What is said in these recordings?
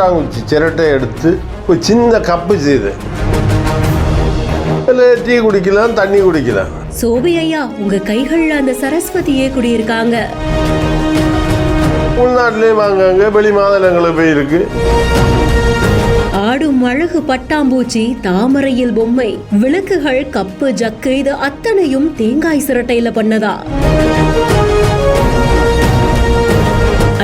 கொட்டாங்குச்சி சிரட்டை எடுத்து ஒரு சின்ன கப்பு செய்து டீ குடிக்கலாம், தண்ணி குடிக்கலாம். சோபி ஐயா, உங்க கைகள்ல அந்த சரஸ்வதியே குடியிருக்காங்க. உள்நாட்டிலேயே வாங்க, வெளி மாநிலங்களுக்கு போயிருக்கு. ஆடும் அழகு பட்டாம்பூச்சி, தாமரையில் பொம்மை, விளக்குகள், கப்பு, ஜக்கு, இது அத்தனையும் தேங்காய் சிரட்டையில பண்ணதா?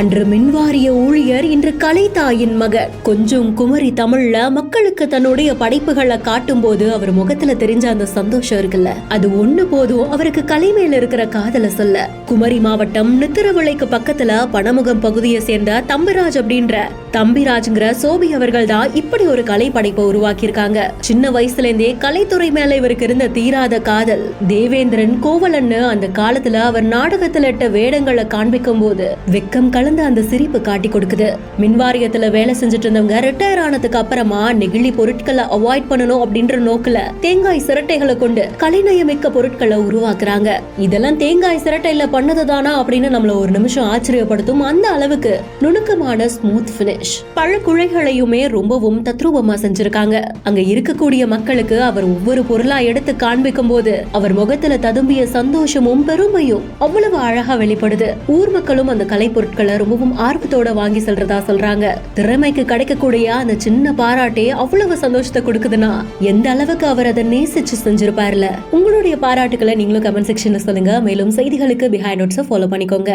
அன்று மின்வாரிய ஊழியர், இன்று கலைத்தாயின் மகன். கொஞ்சம் குமரி தமிழ்ல மக்களுக்கு தன்னுடைய படைப்புகளை காட்டும் போது அவர் முகத்துல தெரிஞ்ச அந்த சந்தோஷம் இருக்குல்ல, அது ஒண்ணு போதும் அவருக்கு கலை மேல இருக்கிற காதல சொல்ல. குமரி மாவட்டம் நித்திரவிளைக்கு பக்கத்துல பணமுகம் பகுதியை சேர்ந்த தம்பிராஜ் அப்படின்ற தம்பிராஜ்ங்கிற சோபி அவர்கள் தான் இப்படி ஒரு கலை படைப்பை உருவாக்கி இருக்காங்க. சின்ன வயசுல இருந்தே கலைத்துறை மேல இவருக்கு இருந்த தீராத காதல். தேவேந்திரன் கோவலன்னு அந்த காலத்துல அவர் நாடகத்துல இட்ட வேடங்களை காண்பிக்கும் போது வெக்கம் கலந்த அந்த சிரிப்பு காட்டி கொடுக்குது. மின்வாரியத்துல வேலை செஞ்சுட்டு இருந்தவங்க ரிட்டையர் ஆனதுக்கு அப்புறமா நெகிழி பொருட்களை அவாய்ட் பண்ணணும் அப்படின்ற நோக்குல தேங்காய் சிரட்டைகளை கொண்டு கலைநயமிக்க பொருட்களை உருவாக்குறாங்க. இதெல்லாம் தேங்காய் சிரட்டையில பண்ணதுதானா அப்படின்னு நம்மள ஒரு நிமிஷம் ஆச்சரியப்படுத்தும். அந்த அளவுக்கு நுணுக்கமான ஸ்மூத் பினிஷ். பழக்குழைகளையுமே ரொம்பவும் தத்ரூபமா செஞ்சிருக்காங்க. அங்க இருக்கக்கூடிய மக்களுக்கு அவர் ஒவ்வொரு பொருளா எடுத்து காண்பிக்கும் போது அவர் முகத்துல ததும்பிய சந்தோஷமும் பெருமையும் அவ்வளவு அழகா வெளிப்படுது. ஊர் மக்களும் அந்த கலை பொருட்களை ரொம்பவும் ஆர்வத்தோட வாங்கி செல்றதா சொல்றாங்க. திறமைக்கு கிடைக்கக்கூடிய அந்த சின்ன பாராட்டே அவ்வளவு சந்தோஷத்தை கொடுக்குதுன்னா எந்த அளவுக்கு அவர் அதை நேசிச்சு செஞ்சிருப்பாருல. உங்களுடைய பாராட்டுக்களை நீங்களும் கமெண்ட் செக்ஷன்ல சொல்லுங்க. மேலும் செய்திகளுக்கு பிஹைண்ட் நோட்ஸை ஃபாலோ பண்ணிக்கோங்க.